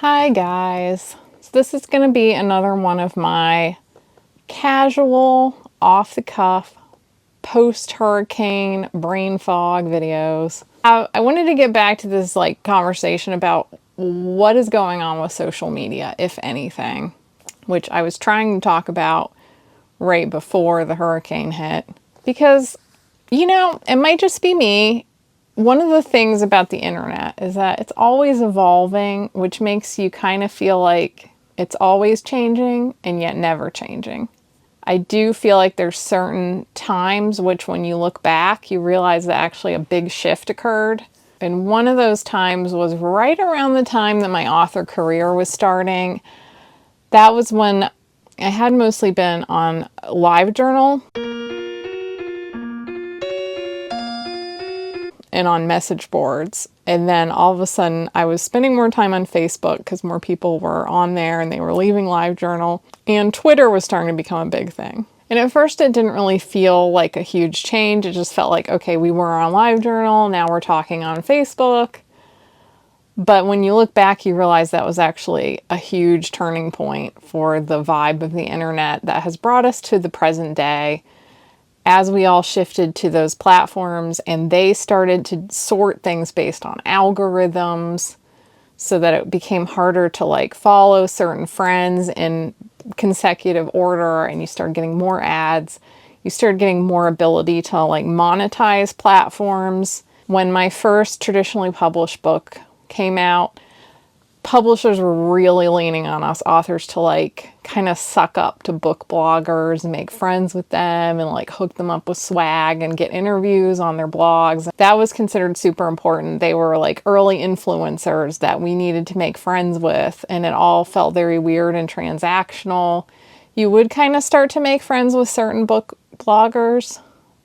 Hi guys. So this is going to be another one of my casual, off-the-cuff, post-hurricane brain fog videos. I wanted to get back to this conversation about what is going on with social media, if anything, which I was trying to talk about right before the hurricane hit. Because, it might just be me. One of the things about the internet is that it's always evolving, which makes you kind of feel like it's always changing and yet never changing. I do feel like there's certain times which when you look back, you realize that actually a big shift occurred. And one of those times was right around the time that my author career was starting. That was when I had mostly been on LiveJournal and on message boards. And then all of a sudden I was spending more time on Facebook because more people were on there and they were leaving LiveJournal. And Twitter was starting to become a big thing. And at first it didn't really feel like a huge change. It just felt like, okay, we were on LiveJournal, now we're talking on Facebook. But when you look back, you realize that was actually a huge turning point for the vibe of the internet that has brought us to the present day. As we all shifted to those platforms and they started to sort things based on algorithms so that it became harder to follow certain friends in consecutive order, and you started getting more ads. You started getting more ability to monetize platforms. When my first traditionally published book came out, publishers were really leaning on us authors to kind of suck up to book bloggers and make friends with them and hook them up with swag and get interviews on their blogs. That was considered super important. They were early influencers that we needed to make friends with, and it all felt very weird and transactional. You would kind of start to make friends with certain book bloggers,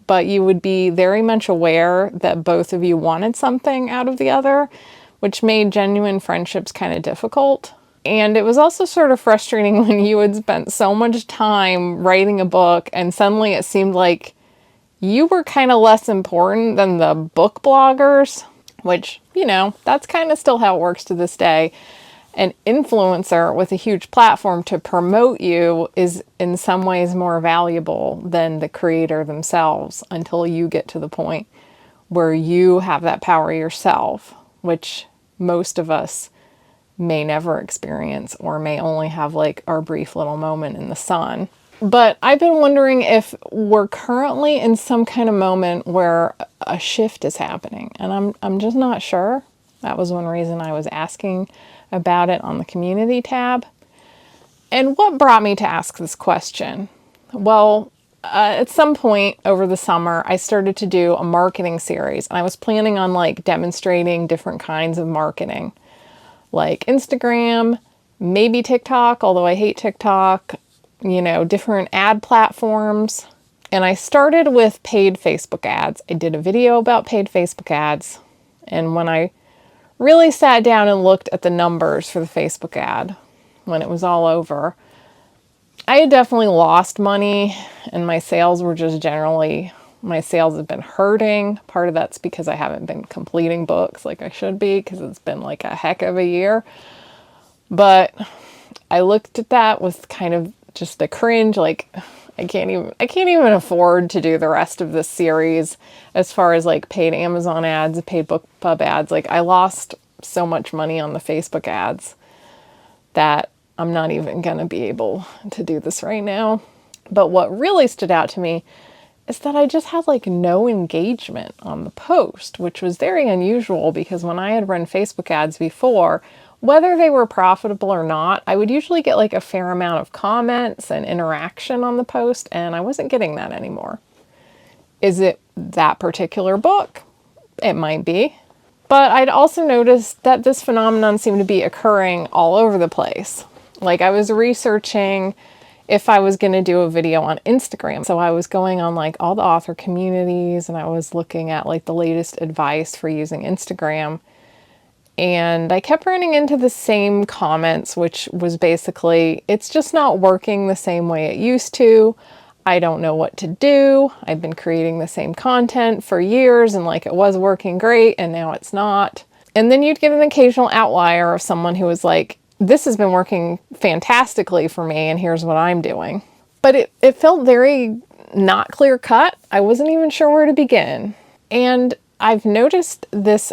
but you would be very much aware that both of you wanted something out of the other, which made genuine friendships kind of difficult. And it was also sort of frustrating when you had spent so much time writing a book and suddenly it seemed like you were kind of less important than the book bloggers, which, that's kind of still how it works to this day. An influencer with a huge platform to promote you is in some ways more valuable than the creator themselves until you get to the point where you have that power yourself, which most of us may never experience or may only have our brief little moment in the sun. But I've been wondering if we're currently in some kind of moment where a shift is happening, and I'm just not sure. That was one reason I was asking about it on the community tab. And what brought me to ask this question? Well, at some point over the summer, I started to do a marketing series, and I was planning on demonstrating different kinds of marketing, like Instagram, maybe TikTok, although I hate TikTok, different ad platforms. And I started with paid Facebook ads. I did a video about paid Facebook ads. And when I really sat down and looked at the numbers for the Facebook ad, when it was all over, I had definitely lost money, and my sales were just generally, my sales have been hurting. Part of that's because I haven't been completing books like I should be, because it's been a heck of a year. But I looked at that with kind of just the cringe, I can't even afford to do the rest of this series as far as paid Amazon ads, paid BookBub ads. I lost so much money on the Facebook ads that I'm not even going to be able to do this right now. But what really stood out to me is that I just had no engagement on the post, which was very unusual because when I had run Facebook ads before, whether they were profitable or not, I would usually get a fair amount of comments and interaction on the post, and I wasn't getting that anymore. Is it that particular book? It might be. But I'd also noticed that this phenomenon seemed to be occurring all over the place. I was researching if I was going to do a video on Instagram. So I was going on all the author communities, and I was looking at the latest advice for using Instagram. And I kept running into the same comments, which was basically, it's just not working the same way it used to. I don't know what to do. I've been creating the same content for years and it was working great and now it's not. And then you'd get an occasional outlier of someone who was this has been working fantastically for me and here's what I'm doing. But it felt very not clear cut. I wasn't even sure where to begin. And I've noticed this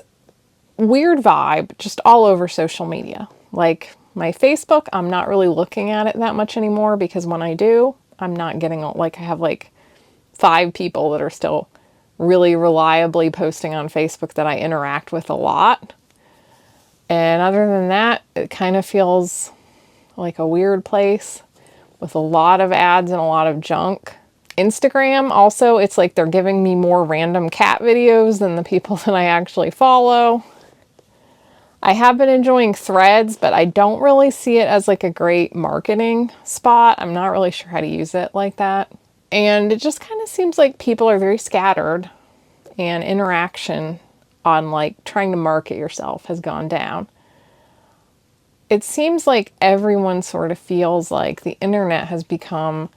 weird vibe just all over social media. Like my Facebook, I'm not really looking at it that much anymore because when I do, I'm not getting, like, I have like 5 people that are still really reliably posting on Facebook that I interact with a lot. And other than that, it kind of feels like a weird place with a lot of ads and a lot of junk. Instagram also, it's like they're giving me more random cat videos than the people that I actually follow. I have been enjoying Threads, but I don't really see it as like a great marketing spot. I'm not really sure how to use it like that. And it just kind of seems like people are very scattered and interaction on like trying to market yourself has gone down. It seems like everyone sort of feels like the internet has become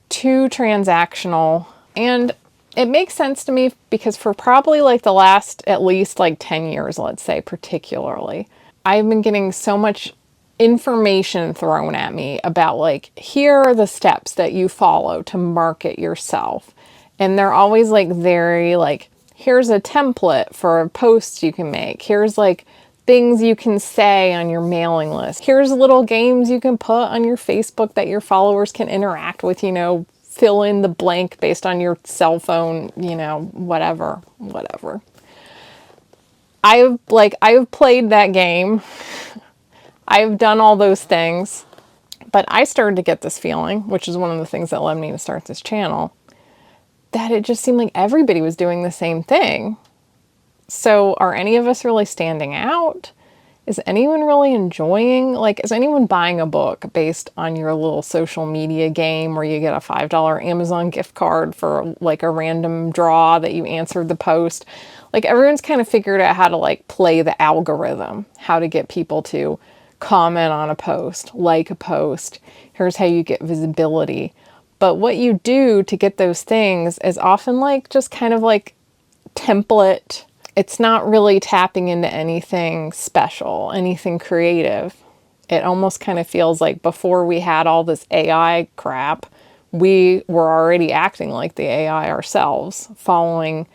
too transactional, and it makes sense to me because for probably like the last at least like 10 years, let's say particularly, I've been getting so much information thrown at me about like, here are the steps that you follow to market yourself. And they're always like very like, here's a template for a post you can make. Here's like things you can say on your mailing list. Here's little games you can put on your Facebook that your followers can interact with, you know, fill in the blank based on your cell phone, you know, whatever. I've played that game. I've done all those things, but I started to get this feeling, which is one of the things that led me to start this channel, that it just seemed like everybody was doing the same thing. So are any of us really standing out? Is anyone really enjoying, like, is anyone buying a book based on your little social media game where you get a $5 Amazon gift card for like a random draw that you answered the post? Like everyone's kind of figured out how to like play the algorithm, how to get people to comment on a post, like a post. Here's how you get visibility. But what you do to get those things is often like just kind of like template. It's not really tapping into anything special, anything creative. It almost kind of feels like before we had all this AI crap, we were already acting like the AI ourselves, following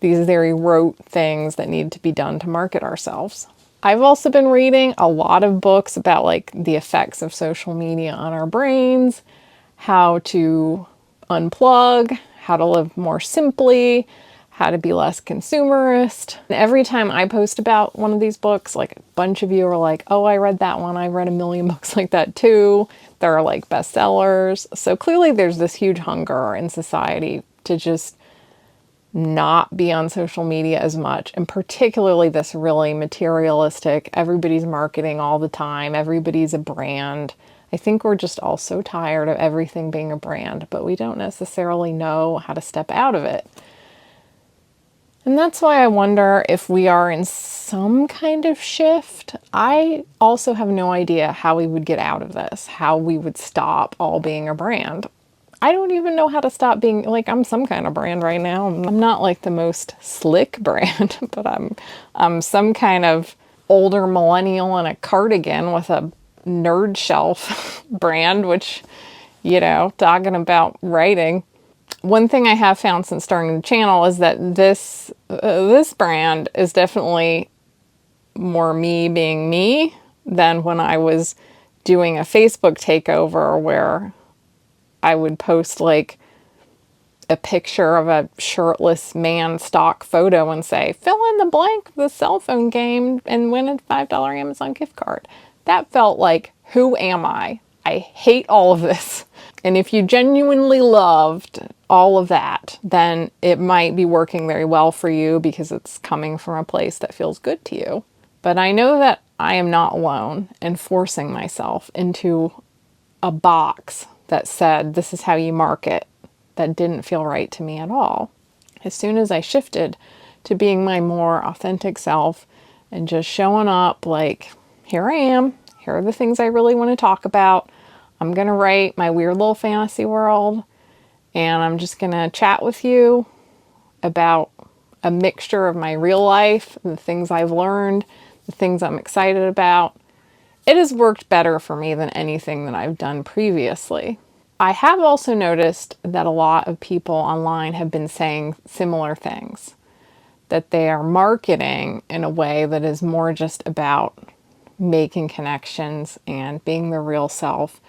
these very rote things that need to be done to market ourselves. I've also been reading a lot of books about like the effects of social media on our brains, how to unplug, how to live more simply, how to be less consumerist. And every time I post about one of these books, like a bunch of you are like, oh, I read that one. I read a million books like that too. They're like bestsellers. So clearly there's this huge hunger in society to just not be on social media as much, and particularly this really materialistic, everybody's marketing all the time, everybody's a brand. I think we're just all so tired of everything being a brand, but we don't necessarily know how to step out of it. And that's why I wonder if we are in some kind of shift. I also have no idea how we would get out of this, how we would stop all being a brand. I don't even know how to stop being, like, I'm some kind of brand right now. I'm not like the most slick brand, but I'm some kind of older millennial in a cardigan with a nerd shelf brand, which, you know, talking about writing. One thing I have found since starting the channel is that this brand is definitely more me being me than when I was doing a Facebook takeover where I would post like a picture of a shirtless man stock photo and say, fill in the blank of the cell phone game and win a $5 Amazon gift card. That felt like, who am I? I hate all of this. And if you genuinely loved all of that, then it might be working very well for you because it's coming from a place that feels good to you. But I know that I am not alone in forcing myself into a box that said, this is how you market. That didn't feel right to me at all. As soon as I shifted to being my more authentic self and just showing up like, here I am, here are the things I really want to talk about. I'm going to write my weird little fantasy world, and I'm just going to chat with you about a mixture of my real life, the things I've learned, the things I'm excited about, it has worked better for me than anything that I've done previously. I have also noticed that a lot of people online have been saying similar things, that they are marketing in a way that is more just about making connections and being their real self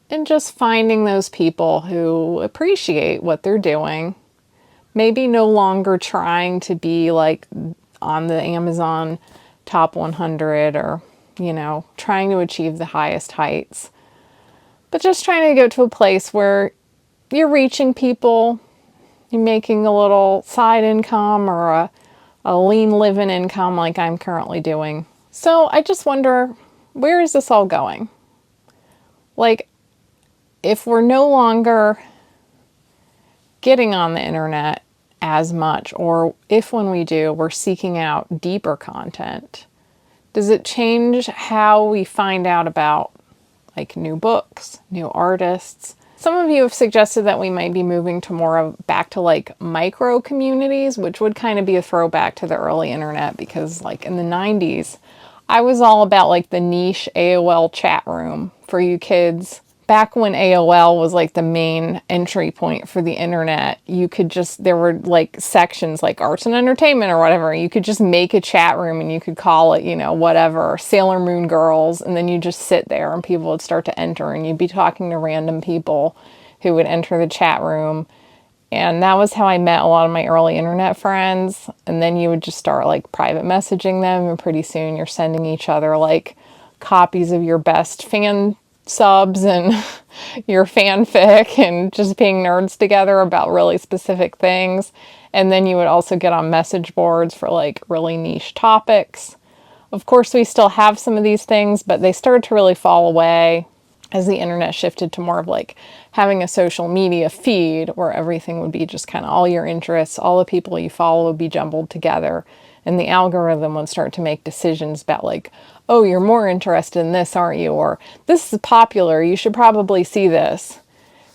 and just finding those people who appreciate what they're doing. Maybe no longer trying to be like on the Amazon top 100 or, trying to achieve the highest heights, but just trying to go to a place where you're reaching people, you're making a little side income or a lean living income like I'm currently doing. So I just wonder, where is this all going? Like, if we're no longer getting on the internet as much, or if when we do, we're seeking out deeper content, does it change how we find out about like new books, new artists? Some of you have suggested that we might be moving to more of back to like micro communities, which would kind of be a throwback to the early internet, because like in the 90s, I was all about like the niche AOL chat room for you kids. Back when AOL was like the main entry point for the internet, there were like sections like arts and entertainment or whatever. You could just make a chat room and you could call it, whatever, Sailor Moon Girls. And then you just sit there and people would start to enter and you'd be talking to random people who would enter the chat room. And that was how I met a lot of my early internet friends. And then you would just start like private messaging them. And pretty soon you're sending each other like copies of your best fan subs and your fanfic and just being nerds together about really specific things. And then you would also get on message boards for like really niche topics. Of course, we still have some of these things, but they started to really fall away as the internet shifted to more of like having a social media feed where everything would be just kind of all your interests, all the people you follow would be jumbled together. And the algorithm would start to make decisions about like, oh, you're more interested in this, aren't you? Or this is popular, you should probably see this.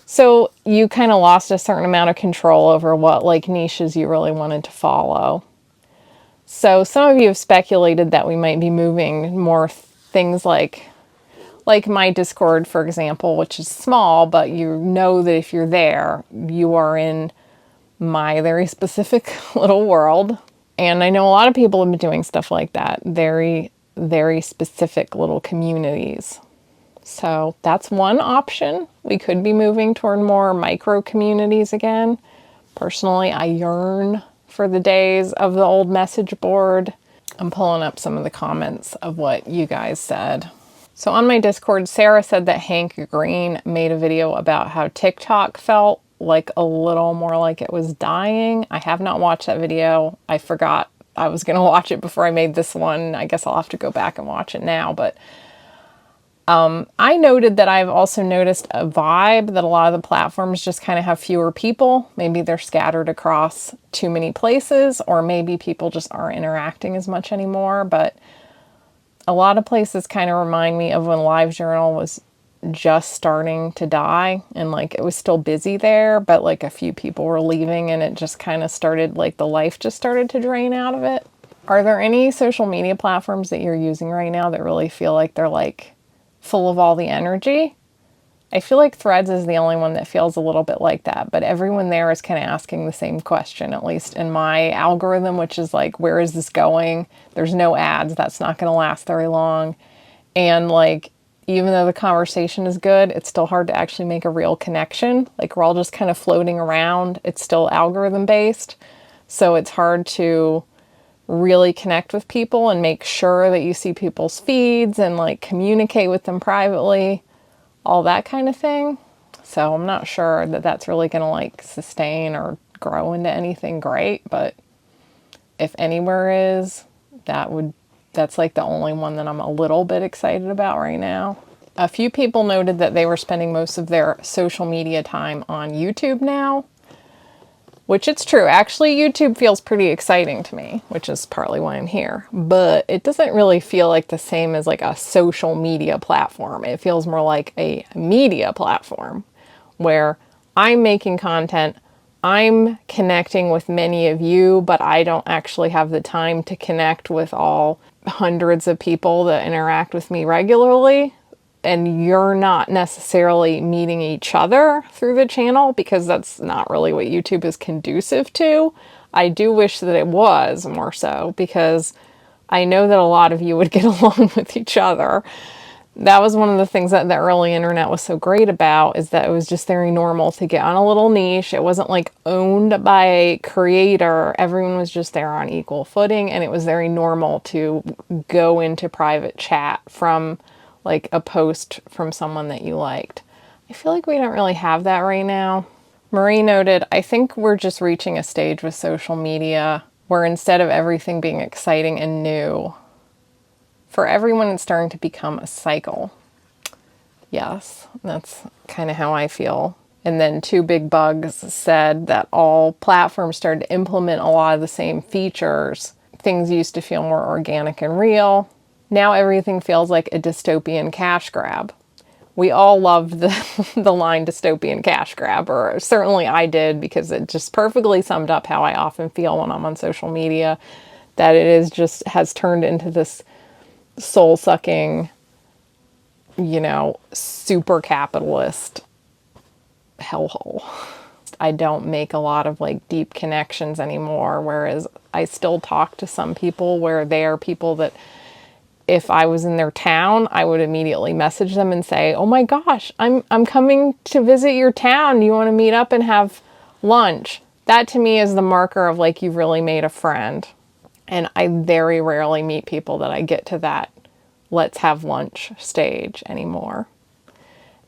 So you kind of lost a certain amount of control over what like niches you really wanted to follow. So some of you have speculated that we might be moving more things like my Discord, for example, which is small, but you know that if you're there, you are in my very specific little world. And I know a lot of people have been doing stuff like that, very, very specific little communities. So that's one option. We could be moving toward more micro communities again. Personally, I yearn for the days of the old message board. I'm pulling up some of the comments of what you guys said. So on my Discord, Sarah said that Hank Green made a video about how TikTok felt like a little more like it was dying. I have not watched that video. I forgot I was going to watch it before I made this one. I guess I'll have to go back and watch it now. But I noted that I've also noticed a vibe that a lot of the platforms just kind of have fewer people. Maybe they're scattered across too many places, or maybe people just aren't interacting as much anymore. But a lot of places kind of remind me of when LiveJournal was just starting to die, and like it was still busy there, but like a few people were leaving and it just kind of started, like the life just started to drain out of it. Are there any social media platforms that you're using right now that really feel like they're like full of all the energy? I feel like Threads is the only one that feels a little bit like that, but everyone there is kind of asking the same question, at least in my algorithm, which is like, where is this going? There's no ads. That's not going to last very long. And like, even though the conversation is good, it's still hard to actually make a real connection. Like we're all just kind of floating around. It's still algorithm based. So it's hard to really connect with people and make sure that you see people's feeds and like communicate with them privately, all that kind of thing. So I'm not sure that that's really going to like sustain or grow into anything great, but if anywhere is, that's like the only one that I'm a little bit excited about right now. A few people noted that they were spending most of their social media time on YouTube now, which it's true. Actually, YouTube feels pretty exciting to me, which is partly why I'm here, but it doesn't really feel like the same as like a social media platform. It feels more like a media platform where I'm making content, I'm connecting with many of you, but I don't actually have the time to connect with all hundreds of people that interact with me regularly, and you're not necessarily meeting each other through the channel, because that's not really what YouTube is conducive to. I do wish that it was more so, because I know that a lot of you would get along with each other. That was one of the things that the early internet was so great about, is that it was just very normal to get on a little niche. It wasn't like owned by a creator. Everyone was just there on equal footing, and it was very normal to go into private chat from like a post from someone that you liked. I feel like we don't really have that right now. Marie noted, I think we're just reaching a stage with social media where instead of everything being exciting and new, for everyone, it's starting to become a cycle. Yes, that's kind of how I feel. And then Two Big Bugs said that all platforms started to implement a lot of the same features. Things used to feel more organic and real. Now everything feels like a dystopian cash grab. We all loved the line dystopian cash grab, or certainly I did, because it just perfectly summed up how I often feel when I'm on social media, that it is just has turned into this soul-sucking, super capitalist hellhole. I don't make a lot of like deep connections anymore, whereas I still talk to some people where they are people that if I was in their town, I would immediately message them and say, oh my gosh, I'm coming to visit your town. Do you want to meet up and have lunch? That to me is the marker of like you've really made a friend. And I very rarely meet people that I get to that let's have lunch stage anymore.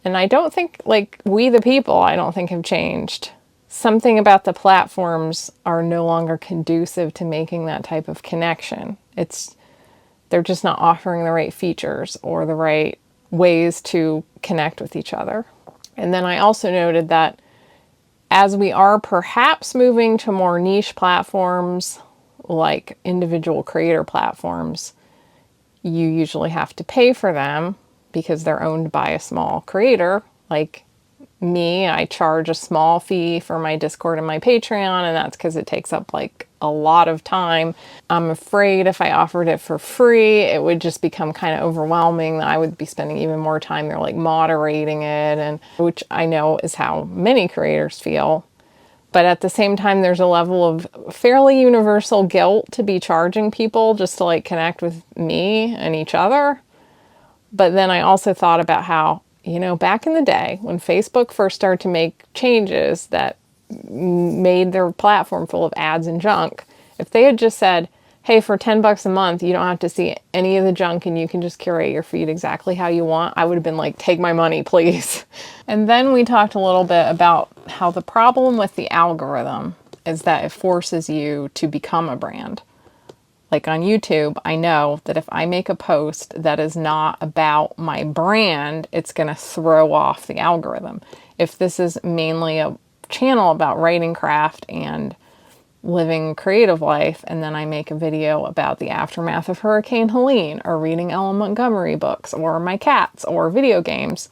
And I don't think, like, we the people, I don't think have changed. Something about the platforms are no longer conducive to making that type of connection. They're just not offering the right features or the right ways to connect with each other. And then I also noted that as we are perhaps moving to more niche platforms, like individual creator platforms, you usually have to pay for them because they're owned by a small creator. Like me, I charge a small fee for my Discord and my Patreon, and that's because it takes up like a lot of time. I'm afraid if I offered it for free, it would just become kind of overwhelming. I would be spending even more time there like moderating it, and which I know is how many creators feel. But at the same time, there's a level of fairly universal guilt to be charging people just to like connect with me and each other. But then I also thought about how, back in the day when Facebook first started to make changes that made their platform full of ads and junk, if they had just said, hey, for $10 a month, you don't have to see any of the junk and you can just curate your feed exactly how you want, I would have been like, take my money, please. And then we talked a little bit about how the problem with the algorithm is that it forces you to become a brand. Like on YouTube, I know that if I make a post that is not about my brand, it's going to throw off the algorithm. If this is mainly a channel about writing craft and living creative life, and then I make a video about the aftermath of Hurricane Helene, or reading Ellen Montgomery books, or my cats, or video games,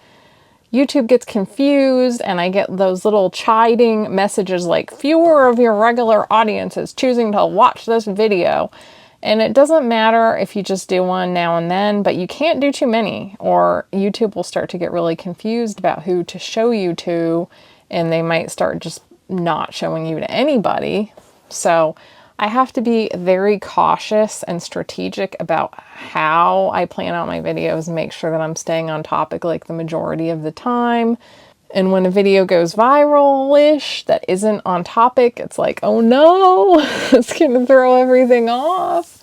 YouTube gets confused, and I get those little chiding messages like, fewer of your regular audience is choosing to watch this video. And it doesn't matter if you just do one now and then, but you can't do too many, or YouTube will start to get really confused about who to show you to, and they might start just not showing you to anybody. So I have to be very cautious and strategic about how I plan out my videos and make sure that I'm staying on topic like the majority of the time. And when a video goes viral-ish that isn't on topic, it's like, oh no, it's gonna throw everything off.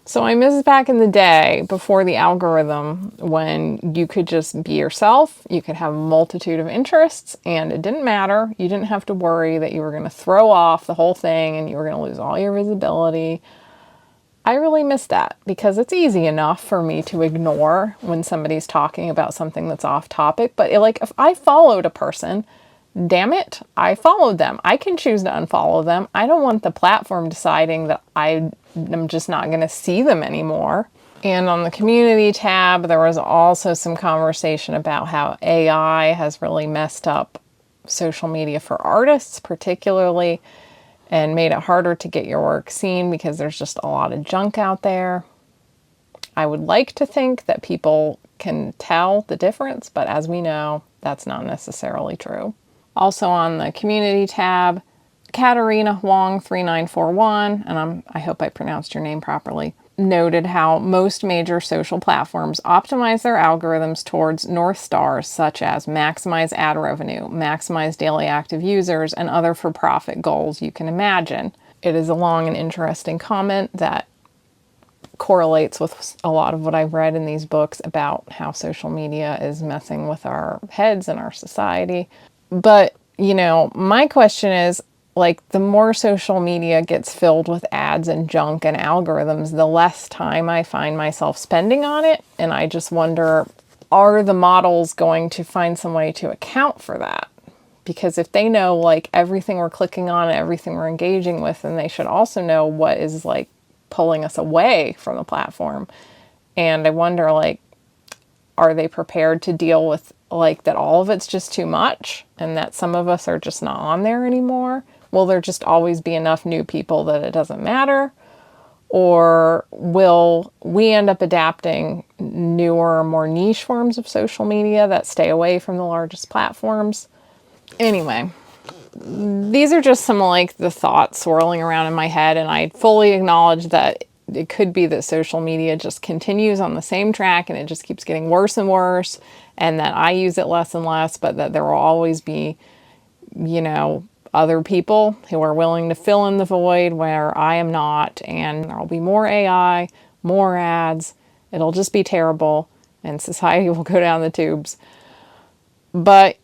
So I miss back in the day before the algorithm, when you could just be yourself, you could have a multitude of interests, and it didn't matter. You didn't have to worry that you were going to throw off the whole thing and you were going to lose all your visibility. I really miss that, because it's easy enough for me to ignore when somebody's talking about something that's off topic. But if I followed a person, damn it, I followed them. I can choose to unfollow them. I don't want the platform deciding that I'm just not going to see them anymore. And on the community tab, there was also some conversation about how AI has really messed up social media for artists particularly, and made it harder to get your work seen because there's just a lot of junk out there. I would like to think that people can tell the difference, but as we know, that's not necessarily true. Also on the community tab, Katarina Huang 3941, and I hope I pronounced your name properly, noted how most major social platforms optimize their algorithms towards North Stars such as maximize ad revenue, maximize daily active users, and other for-profit goals you can imagine. It is a long and interesting comment that correlates with a lot of what I've read in these books about how social media is messing with our heads and our society. But, my question is, like, the more social media gets filled with ads and junk and algorithms, the less time I find myself spending on it. And I just wonder, are the models going to find some way to account for that? Because if they know, like, everything we're clicking on and everything we're engaging with, then they should also know what is, like, pulling us away from the platform. And I wonder, like, are they prepared to deal with, like, that all of it's just too much and that some of us are just not on there anymore? Will there just always be enough new people that it doesn't matter? Or will we end up adapting newer, more niche forms of social media that stay away from the largest platforms? Anyway, these are just some, like, the thoughts swirling around in my head, and I fully acknowledge that it could be that social media just continues on the same track and it just keeps getting worse and worse, and that I use it less and less, but that there will always be, other people who are willing to fill in the void where I am not, and there'll be more AI, more ads. It'll just be terrible, and society will go down the tubes. But,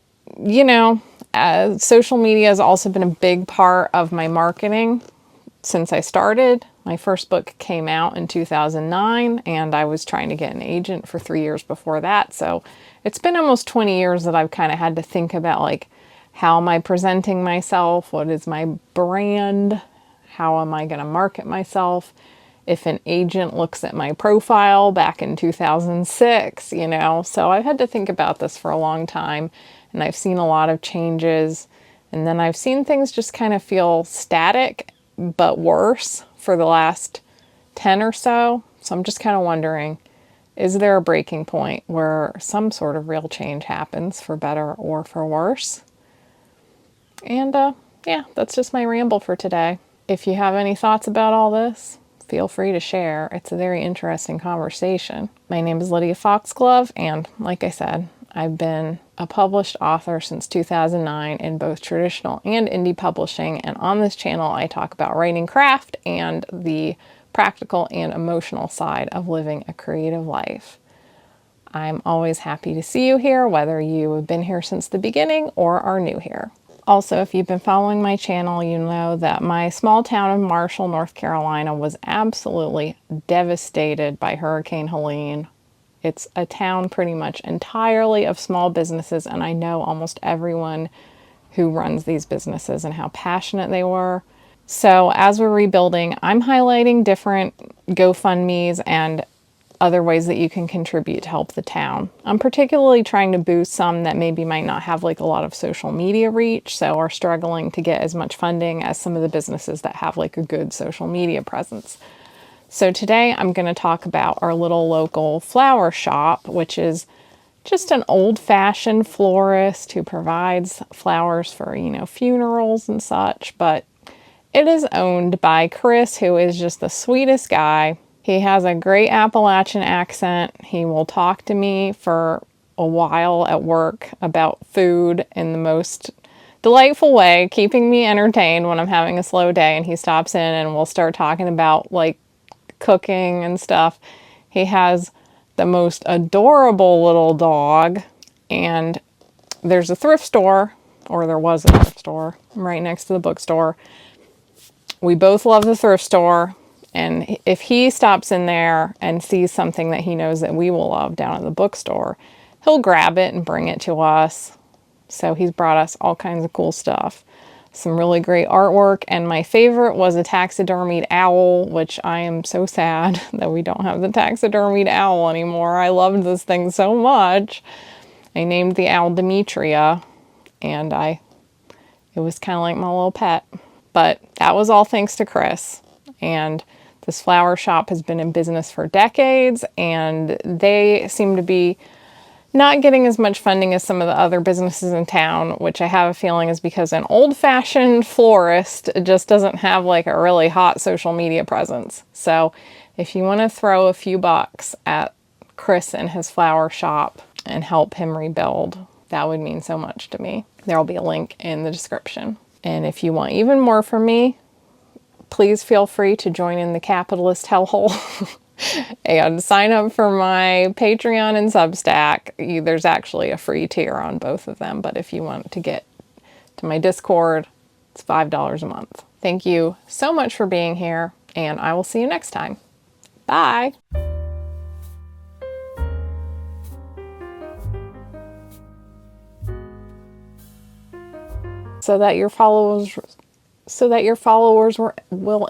social media has also been a big part of my marketing since I started. My first book came out in 2009, and I was trying to get an agent for 3 years before that. So it's been almost 20 years that I've kind of had to think about, like, how am I presenting myself? What is my brand? How am I going to market myself? If an agent looks at my profile back in 2006, So I've had to think about this for a long time, and I've seen a lot of changes. And then I've seen things just kind of feel static, but worse for the last 10 or so. So I'm just kind of wondering, is there a breaking point where some sort of real change happens for better or for worse? And that's just my ramble for today. If you have any thoughts about all this, feel free to share. It's a very interesting conversation. My name is Lydia Foxglove, and like I said, I've been a published author since 2009 in both traditional and indie publishing, and on this channel I talk about writing craft and the practical and emotional side of living a creative life. I'm always happy to see you here, whether you have been here since the beginning or are new here. Also, if you've been following my channel, you know that my small town of Marshall, North Carolina was absolutely devastated by Hurricane Helene. It's a town pretty much entirely of small businesses, and I know almost everyone who runs these businesses and how passionate they were. So as we're rebuilding, I'm highlighting different GoFundMes and other ways that you can contribute to help the town. I'm particularly trying to boost some that maybe might not have, like, a lot of social media reach, so are struggling to get as much funding as some of the businesses that have, like, a good social media presence. So today I'm going to talk about our little local flower shop, which is just an old-fashioned florist who provides flowers for, funerals and such, but it is owned by Chris, who is just the sweetest guy. He has a great Appalachian accent. He will talk to me for a while at work about food in the most delightful way, keeping me entertained when I'm having a slow day, and he stops in and we'll start talking about, like, cooking and stuff. He has the most adorable little dog, and there's a thrift store, or there was a thrift store right next to the bookstore. We both love the thrift store, and if he stops in there and sees something that he knows that we will love down at the bookstore, he'll grab it and bring it to us. So he's brought us all kinds of cool stuff. Some really great artwork, and my favorite was a taxidermied owl, which I am so sad that we don't have the taxidermied owl anymore. I loved this thing so much. I named the owl Demetria, and it was kind of like my little pet. But that was all thanks to Chris. And This flower shop has been in business for decades, and they seem to be not getting as much funding as some of the other businesses in town, which I have a feeling is because an old-fashioned florist just doesn't have like a really hot social media presence. So if you want to throw a few bucks at Chris and his flower shop and help him rebuild, that would mean so much to me. There'll be a link in the description. And if you want even more from me, please feel free to join in the capitalist hellhole and sign up for my Patreon and Substack. There's actually a free tier on both of them, but if you want to get to my Discord, it's $5 a month. Thank you so much for being here, and I will see you next time. Bye! So that your followers will